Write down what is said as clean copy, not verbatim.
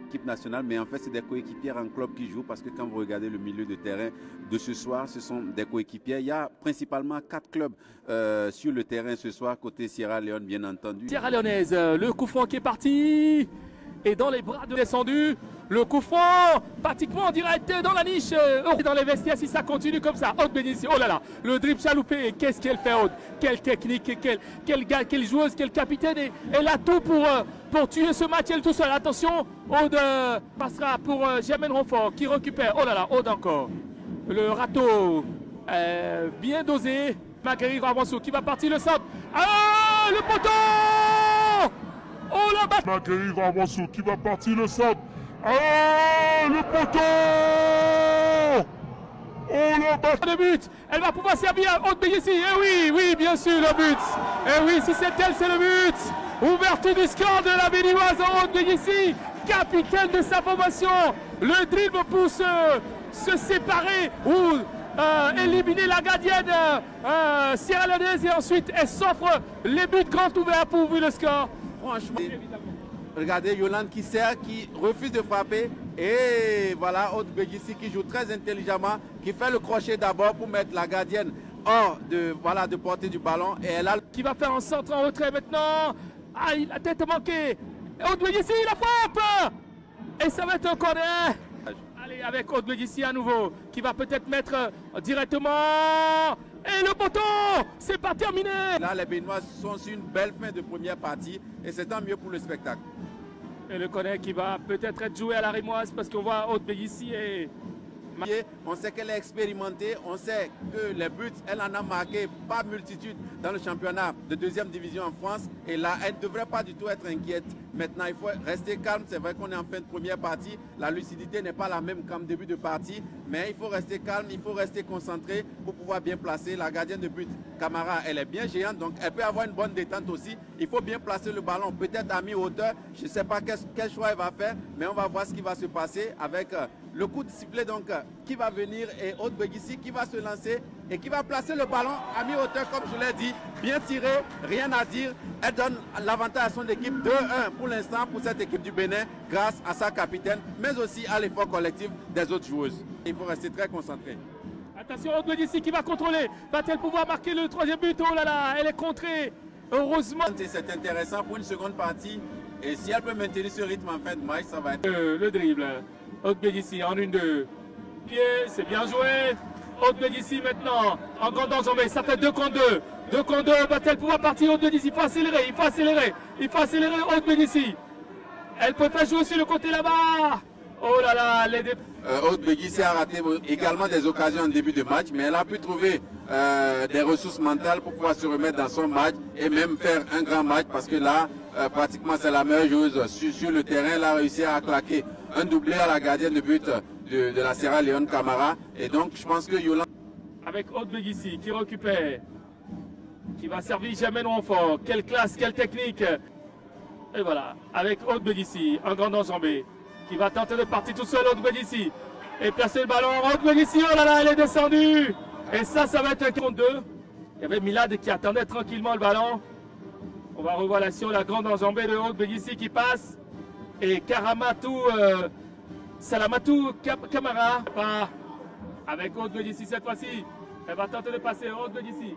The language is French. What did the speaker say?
l'équipe nationale, mais en fait, c'est des coéquipières en club qui jouent parce que quand vous regardez le milieu de terrain de ce soir, ce sont des coéquipières. Il y a principalement 4 clubs sur le terrain ce soir, côté Sierra Leone, bien entendu. Sierra Leonaise, le coup franc qui est parti. Et dans les bras de descendu, le coup franc, pratiquement en direct dans la niche. Dans les vestiaires, si ça continue comme ça. Aude Bénissi, oh là là, le dribble chaloupé. Qu'est-ce qu'elle fait, Aude? Quelle technique, quelle joueuse, quelle capitaine. Et elle a tout pour tuer ce match, elle tout seul. Attention, Aude passera pour Germaine Renfort qui récupère. Oh là là, Aude encore. Le râteau bien dosé. Marguerite Ravanceau qui va partir le centre. Ah, le poteau! Oh la balle! Marguerite Ravanceau qui va partir le centre. Ah, le poteau! Oh la balle! Le but! Elle va pouvoir servir à Aude Bénissi. Eh oui, oui, bien sûr, le but! Eh oui, si c'est elle, c'est le but! Ouverture du score de la Béninoise Aude Bénissi, capitaine de sa formation. Le dribble pour se séparer ou éliminer la gardienne Sierra Leonaise et ensuite elle s'offre les buts grand ouverts pour ouvrir le score. Franchement, regardez Yolande qui sert, qui refuse de frapper. Et voilà, Aude Bénissi qui joue très intelligemment, qui fait le crochet d'abord pour mettre la gardienne hors de portée du ballon. Et elle a qui va faire un centre en retrait maintenant. Ah, la tête manquée. Aude Bénissi, la frappe. Et ça va être un corner. Allez, avec Aude Bénissi à nouveau, qui va peut-être mettre directement. Et le poteau, c'est pas terminé. Là, les Béninois sont sur une belle fin de première partie et c'est tant mieux pour le spectacle. Et le corner qui va peut-être être joué à la Rémoise parce qu'on voit Aude Bénissi et... On sait qu'elle est expérimentée, on sait que les buts, elle en a marqué pas multitude dans le championnat de deuxième division en France. Et là, elle ne devrait pas du tout être inquiète. Maintenant, il faut rester calme. C'est vrai qu'on est en fin de première partie. La lucidité n'est pas la même qu'en début de partie. Mais il faut rester calme, il faut rester concentré pour pouvoir bien placer. La gardienne de but, Camara, elle est bien géante. Donc, elle peut avoir une bonne détente aussi. Il faut bien placer le ballon, peut-être à mi-hauteur. Je ne sais pas quel choix elle va faire. Mais on va voir ce qui va se passer avec... le coup de sifflet donc qui va venir et Aude Bénissi qui va se lancer et qui va placer le ballon à mi-hauteur comme je l'ai dit, bien tiré, rien à dire. Elle donne l'avantage à son équipe 2-1 pour l'instant pour cette équipe du Bénin grâce à sa capitaine mais aussi à l'effort collectif des autres joueuses. Il faut rester très concentré. Attention Aude Bénissi qui va contrôler, va-t-elle pouvoir marquer le troisième but? Oh là là, elle est contrée, heureusement. C'est intéressant pour une seconde partie et si elle peut maintenir ce rythme en fin de match, ça va être... le dribble. Aude Bénissi en 1-2. Pied, c'est bien joué. Aude Bénissi maintenant en grande enjambée. Ça fait 2 contre 2. 2 contre 2. Va-t-elle pouvoir partir Aude Bénissi? Il faut accélérer. Il faut accélérer. Il faut accélérer Aude Bénissi. Elle peut faire jouer sur le côté là-bas. Oh là là. Aude Bénissi a raté également des occasions en début de match, mais elle a pu trouver des ressources mentales pour pouvoir se remettre dans son match et même faire un grand match parce que là, pratiquement c'est la meilleure joueuse sur le terrain. Elle a réussi à claquer un doublé à la gardienne de but de la Sierra Leone, Camara. Et donc je pense que Yolande... Avec Aude Bénissi qui récupère, qui va servir Germaine Renfort. Quelle classe, quelle technique. Et voilà, avec Aude Bénissi, un grand enjambé, qui va tenter de partir tout seul, Aude Bénissi. Et placer le ballon, Aude Bénissi, oh là là, elle est descendue. Et ça va être un contre 2. Il y avait Milad qui attendait tranquillement le ballon. On va revoir l'action, la grande enjambée de Aude Bénissi qui passe. Et Karamatou, Salamatou Camara, avec Aude Bénissi cette fois-ci. Elle va tenter de passer Aude Bénissi.